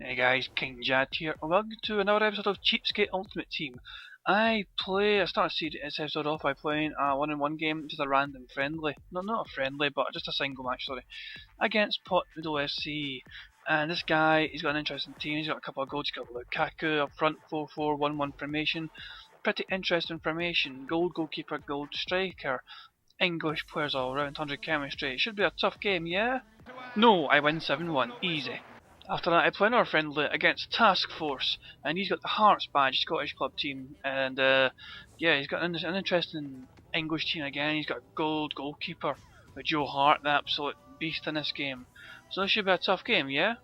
Hey guys, King Jad here, and welcome to another episode of Cheapskate Ultimate Team. I started this episode off by playing a one-on-one game, just a random friendly, not a friendly, but just a single match, sorry, against Pot Noodle SC. And this guy, he's got an interesting team, he's got a couple of goals, he's got Lukaku up front, 4-4-1-1 formation, pretty interesting formation, gold goalkeeper, gold striker, English players all around, 100 chemistry. It should be a tough game, yeah? No, I win 7-1, easy. After that, I play another friendly against Task Force, and he's got the Hearts badge, Scottish club team, and yeah, he's got an interesting English team again. He's got a gold goalkeeper with Joe Hart, the absolute beast in this game. So this should be a tough game, yeah?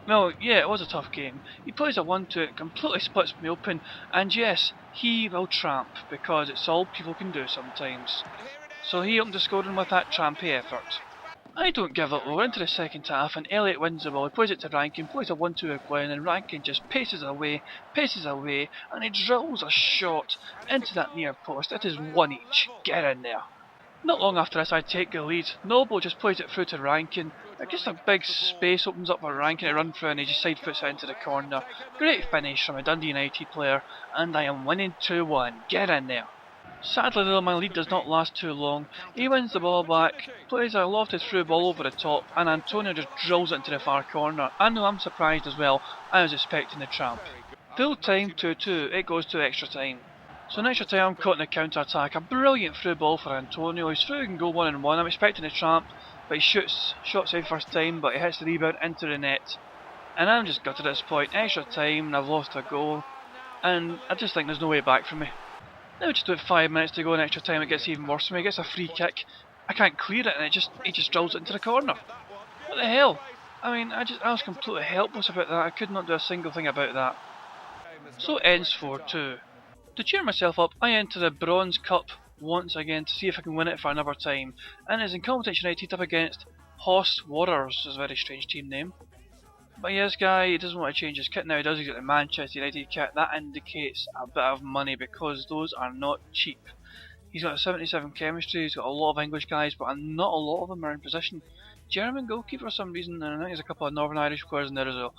Well, yeah, it was a tough game. He plays a 1-2, it completely splits me open, and yes, he will tramp, because it's all people can do sometimes. So he opened the scoring with that trampy effort. I don't give up. We're into the second half and Elliot wins the ball. He plays it to Rankin, plays a 1-2 again, and Rankin just paces away, and he drills a shot into that near post. It is one each. Get in there. Not long after this, I take the lead. Noble just plays it through to Rankin. Just a big space opens up for Rankin to run through, and he just side foots it into the corner. Great finish from a Dundee United player, and I am winning 2-1. Get in there. Sadly though, my lead does not last too long. He wins the ball back, plays a lofted through ball over the top, and Antonio just drills it into the far corner. I know I'm surprised as well, I was expecting the tramp. Full time 2-2, it goes to extra time. So in extra time I'm caught in the counter attack, a brilliant through ball for Antonio. He's through and go 1-on-1, I'm expecting the tramp, but he shots out first time, but he hits the rebound into the net. And I'm just gutted at this point, extra time and I've lost a goal, and I just think there's no way back for me. Now just about 5 minutes to go in extra time, it gets even worse for me. He gets a free kick, I can't clear it, and he just drills it into the corner. What the hell? I mean, I was completely helpless about that. I could not do a single thing about that. So it ends 4-2. To cheer myself up, I enter the Bronze Cup once again to see if I can win it for another time. And it's in Competition United up against Hoss Warriors, is a very strange team name. But yeah, this guy, he doesn't want to change his kit now, he does. He's got the Manchester United kit. That indicates a bit of money because those are not cheap. He's got a 77 chemistry, he's got a lot of English guys, but not a lot of them are in position. German goalkeeper for some reason, and I think there's a couple of Northern Irish players in there as well.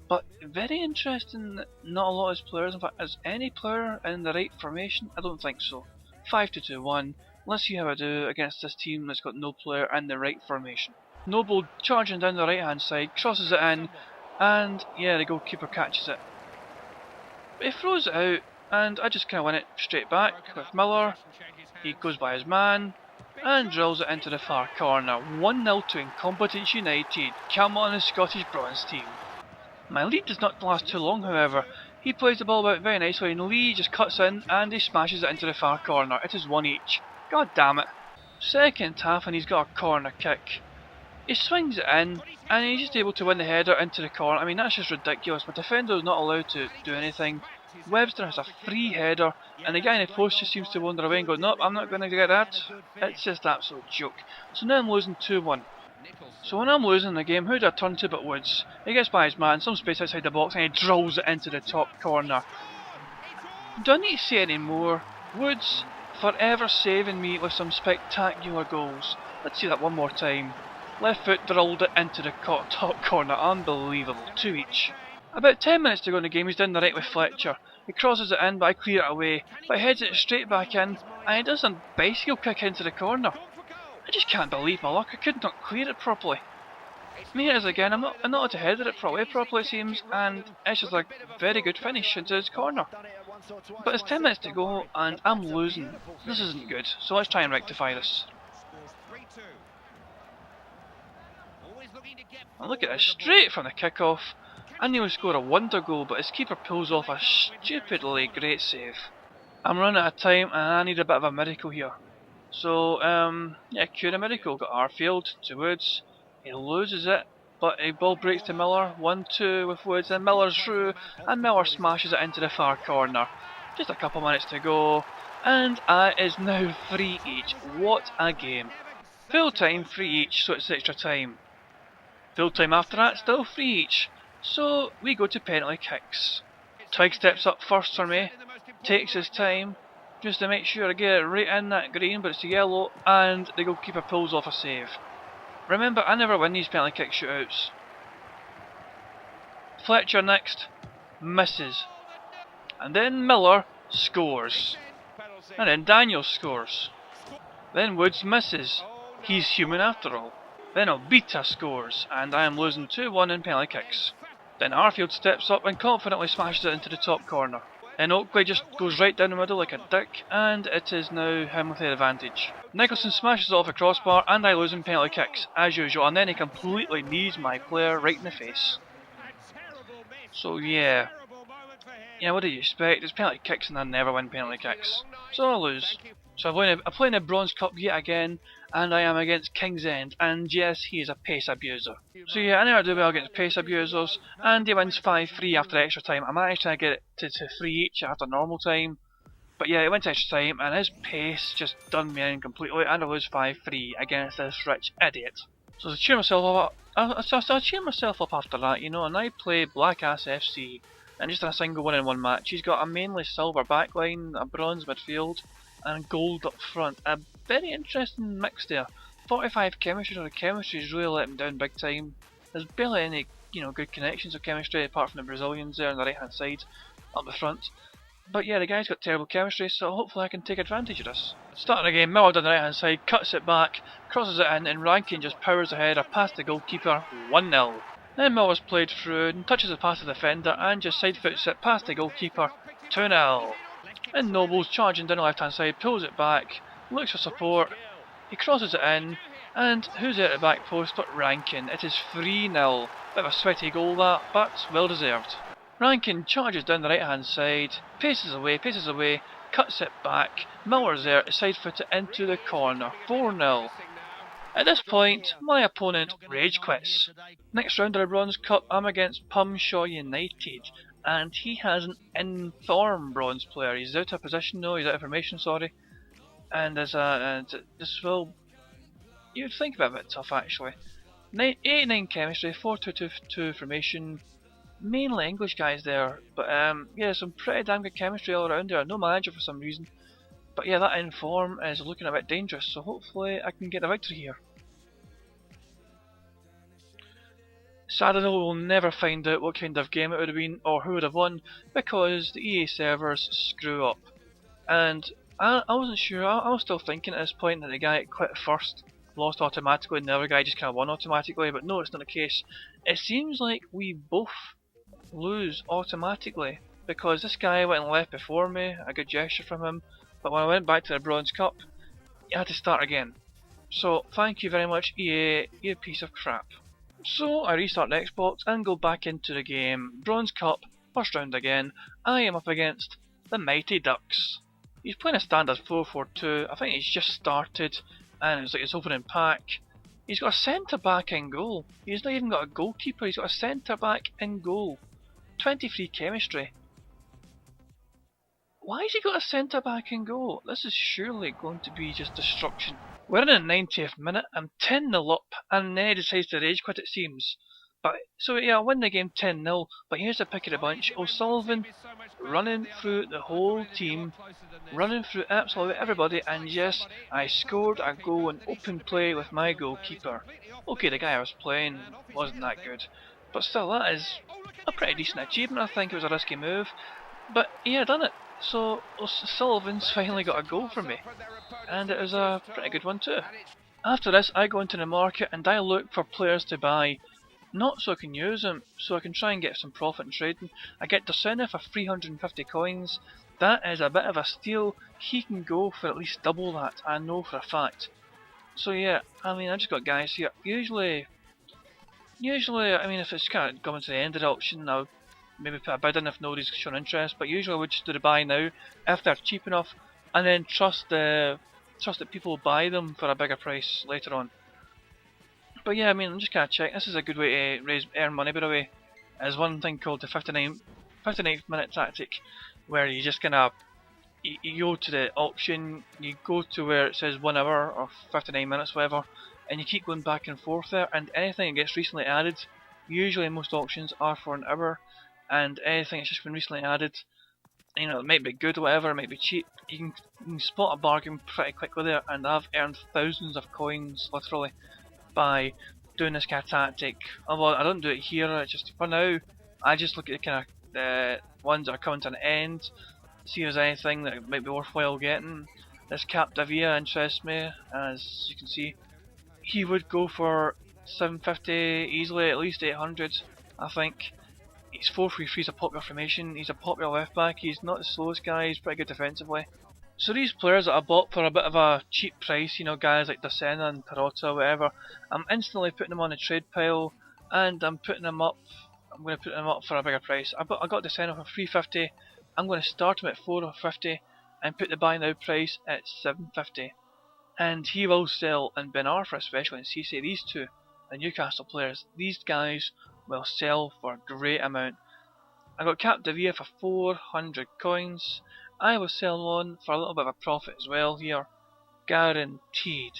But very interesting that not a lot of his players, in fact, is any player in the right formation? I don't think so. 5-2-1, let's see how I do against this team that's got no player in the right formation. Noble charging down the right hand side, crosses it in, and yeah, the goalkeeper catches it. But he throws it out, and I just kind of win it straight back with Miller. He goes by his man, and drills it into the far corner. 1-0 to Incompetence United. Come on, the Scottish Bronze team. My lead does not last too long, however. He plays the ball about very nicely, and Lee just cuts in, and he smashes it into the far corner. It is one each. God damn it. Second half, and he's got a corner kick. He swings it in, and he's just able to win the header into the corner. I mean, that's just ridiculous. My defender is not allowed to do anything. Webster has a free header, and the guy in the post just seems to wander away and go, nope, I'm not going to get that. It's just an absolute joke. So now I'm losing 2-1. So when I'm losing the game, who do I turn to but Woods? He gets by his man, some space outside the box, and he drills it into the top corner. Do I need to say any more? Woods, forever saving me with some spectacular goals. Let's see that one more time. Left foot drilled it into the top corner, unbelievable, 2 each. About 10 minutes to go in the game, he's down the right with Fletcher. He crosses it in, but I clear it away, but he heads it straight back in, and he does a bicycle kick into the corner. I just can't believe my luck, I could not clear it properly. And here it is again, I'm not able to header it properly it seems, and it's just a very good finish into his corner. But it's 10 minutes to go, and I'm losing. This isn't good, so let's try and rectify this. And look at this, straight from the kickoff. I nearly score a wonder goal, but his keeper pulls off a stupidly great save. I'm running out of time, and I need a bit of a miracle here. So, yeah, cue the miracle. Got Arfield to Woods. He loses it, but a ball breaks to Miller. 1-2 with Woods, and Miller's through, and Miller smashes it into the far corner. Just a couple minutes to go, and it is now 3 each. What a game. Full time 3 each, so it's extra time. Full time after that, still 3 each. So we go to penalty kicks. Twig steps up first for me, takes his time, just to make sure I get it right in that green, but it's yellow, and the goalkeeper pulls off a save. Remember, I never win these penalty kick shootouts. Fletcher next, misses. And then Miller scores. And then Daniel scores. Then Woods misses. He's human after all. Then Obita scores, and I am losing 2-1 in penalty kicks. Then Arfield steps up and confidently smashes it into the top corner. Then Oakley just goes right down the middle like a dick, and it is now him with the advantage. Nicholson smashes it off a crossbar, and I lose in penalty kicks, as usual, and then he completely knees my player right in the face. So yeah, what do you expect? It's penalty kicks and I never win penalty kicks. So I lose. So I'm playing a Bronze Cup yet again, and I am against King's End, and yes, he is a pace abuser. So yeah, I never do well against pace abusers, and he wins 5-3 after extra time. I managed to get it to 3 each after normal time, but yeah, he went to extra time, and his pace just done me in completely, and I lose 5-3 against this rich idiot. So to cheer myself up, I cheer myself up after that, and I play Black Ass FC, and just in a single 1-in-1 match. He's got a mainly silver backline, a bronze midfield, and gold up front. A very interesting mix there. 45 chemistry, so the chemistry's really let him down big time. There's barely any, good connections of chemistry apart from the Brazilians there on the right hand side, up the front. But yeah, the guy's got terrible chemistry, so hopefully I can take advantage of this. Starting the game, Miller down the right hand side, cuts it back, crosses it in, and Rankin just powers ahead, past the goalkeeper, 1-0. Then Miller's played through and touches it past the defender and just side foots it past the goalkeeper, 2-0. And Noble's charging down the left hand side, pulls it back, looks for support, he crosses it in, and who's there at the back post but Rankin? It is 3-0. Bit of a sweaty goal that, but well deserved. Rankin charges down the right hand side, paces away, cuts it back, Miller's there to side foot it into the corner, 4-0. At this point, my opponent rage quits. Next round of the Bronze Cup, I'm against Pumshaw United, and he has an in-form bronze player. He's out of position though, he's out of formation, sorry. And this will, you'd think about it a bit tough actually. 89 chemistry, 4-2-2 formation, mainly English guys there, but yeah, some pretty damn good chemistry all around there. No manager for some reason. But yeah, that in-form is looking a bit dangerous, so hopefully I can get a victory here. Sadly though, we'll never find out what kind of game it would have been or who would have won, because the EA servers screw up. And I wasn't sure, I was still thinking at this point that the guy that quit first lost automatically and the other guy just kind of won automatically, but no, it's not the case. It seems like we both lose automatically, because this guy went and left before me, a good gesture from him, but when I went back to the Bronze Cup, you had to start again. So thank you very much EA, you piece of crap. So I restart the Xbox and go back into the game. Bronze Cup, first round again. I am up against the Mighty Ducks. He's playing a standard 4-4-2. I think he's just started and it's like his opening pack. He's got a centre back in goal. He's not even got a goalkeeper, he's got a centre back in goal. 23 chemistry. Why has he got a centre back in goal? This is surely going to be just destruction. We're in the 90th minute, I'm 10-0 up, and then he decides to rage quit it seems. But so yeah, I win the game 10-0, but here's the pick of the bunch. O'Sullivan running through the whole team, running through absolutely everybody, and yes, I scored a goal in open play with my goalkeeper. Okay, the guy I was playing wasn't that good, but still that is a pretty decent achievement. I think it was a risky move, but yeah, done it. So O'Sullivan's finally got a goal for me, and it was a pretty good one too. After this, I go into the market and I look for players to buy, not so I can use them, so I can try and get some profit in trading. I get Dosena for 350 coins. That is a bit of a steal. He can go for at least double that, I know for a fact. So yeah, I mean, I just got guys here. Usually, I mean, if it's kind of coming to the end of the auction, I'll maybe put a bid in if nobody's shown interest, but usually I would just do the buy now if they're cheap enough, and then trust that people will buy them for a bigger price later on. But yeah, I mean, I'm just kind of checking. This is a good way to earn money, by the way. There's one thing called the 59th minute tactic, where you just kind of you go to the auction, you go to where it says 1 hour or 59 minutes, whatever, and you keep going back and forth there, and anything that gets recently added, usually most auctions are for an hour, and anything that's just been recently added, you know, it might be good or whatever, it might be cheap, you can spot a bargain pretty quickly there, and I've earned thousands of coins, literally, by doing this kind of tactic. Although I don't do it here, it's just for now, I just look at the kind of the ones that are coming to an end, see if there's anything that might be worthwhile getting. This Capdevia interests me, as you can see. He would go for 750 easily, at least 800, I think. He's 4-3-3, he's a popular formation, he's a popular left back, he's not the slowest guy, he's pretty good defensively. So these players that I bought for a bit of a cheap price, you know, guys like Dacena and Perota, whatever, I'm instantly putting them on the trade pile, and I'm going to put them up for a bigger price. I got Dacena for 350, I'm going to start him at 450, and put the buy now price at 750. And he will sell in Ben Arfa, especially in CC, these two, the Newcastle players, these guys will sell for a great amount. I got Capdevia for 400 coins. I will sell one for a little bit of a profit as well here, guaranteed.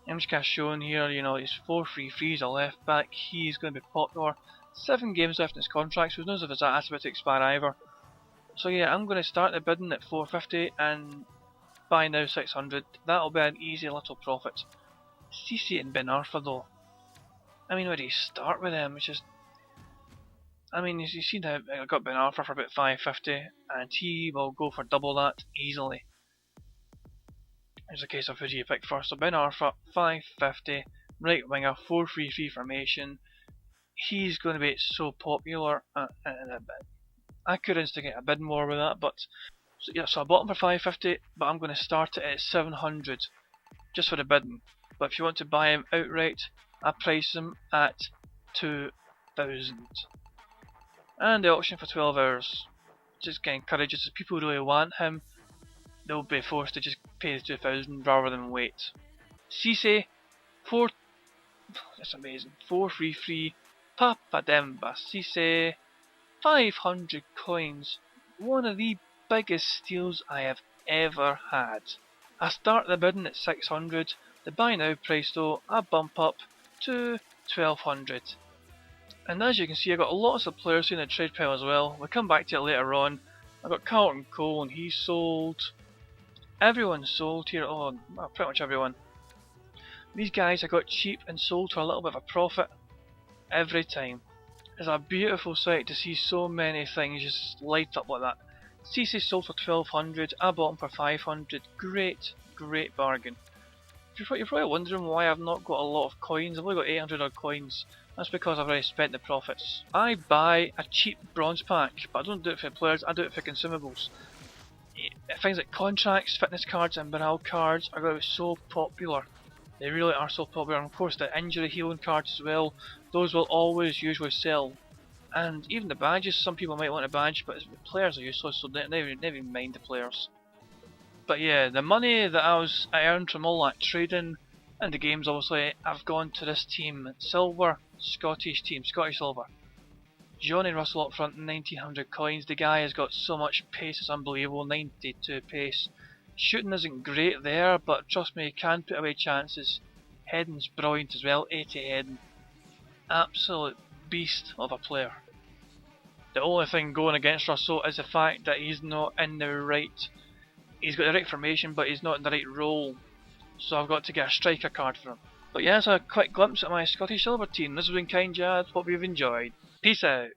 I'm just kind of showing here, you know, he's 4-3-3, he's a left back, he's going to be popular. 7 games left in his contract, so who knows if that's about to expire either. So yeah, I'm going to start the bidding at 450 and buy now 600. That'll be an easy little profit. CC and Ben Arfa though. I mean, where do you start with them? It's just, I mean, you see now I got Ben Arfa for about 550, and he will go for double that easily. It's a case of who do you pick first. So Ben Arfa, 550, right winger, 4-3-3 formation. He's going to be so popular. I could instigate a bid more with that, but so, yeah. So I bought him for 550, but I'm going to start it at 700, just for the bidding. But if you want to buy him outright, I price him at 2,000. And the auction for 12 hours. Just get encouraged, if people really want him, they'll be forced to just pay the 2,000 rather than wait. Cisse, that's amazing. 4-3-3, Papademba. Cisse, 500 coins. One of the biggest steals I have ever had. I start the bidding at 600. The buy now price though, I bump up to 1,200. And as you can see, I got lots of players in the trade pile as well. We'll come back to it later on. I got Carlton Cole and he's sold. Everyone's sold here. Oh, well, pretty much everyone. These guys I got cheap and sold for a little bit of a profit every time. It's a beautiful sight to see so many things just light up like that. CC sold for 1,200. I bought him for 500. Great bargain. You're probably wondering why I've not got a lot of coins. I've only got 800 odd coins. That's because I've already spent the profits. I buy a cheap bronze pack, but I don't do it for players, I do it for consumables. Things like contracts, fitness cards and morale cards are going to be so popular. They really are so popular, and of course the injury healing cards as well, those will always usually sell. And even the badges, some people might want a badge, but the players are useless, so they never even mind the players. But yeah, the money that I earned from all that trading and the games, obviously, I've gone to this team, silver, Scottish team, Scottish silver. Johnny Russell up front, 1900 coins. The guy has got so much pace, it's unbelievable. 92 pace. Shooting isn't great there, but trust me, he can put away chances. Heading's brilliant as well, 80 heading. Absolute beast of a player. The only thing going against Russell is the fact that he's not in the right. He's got the right formation, but he's not in the right role. So I've got to get a striker card for him. But yeah, that's a quick glimpse at my Scottish Silver team. This has been Kind Jad. Hope you've enjoyed. Peace out.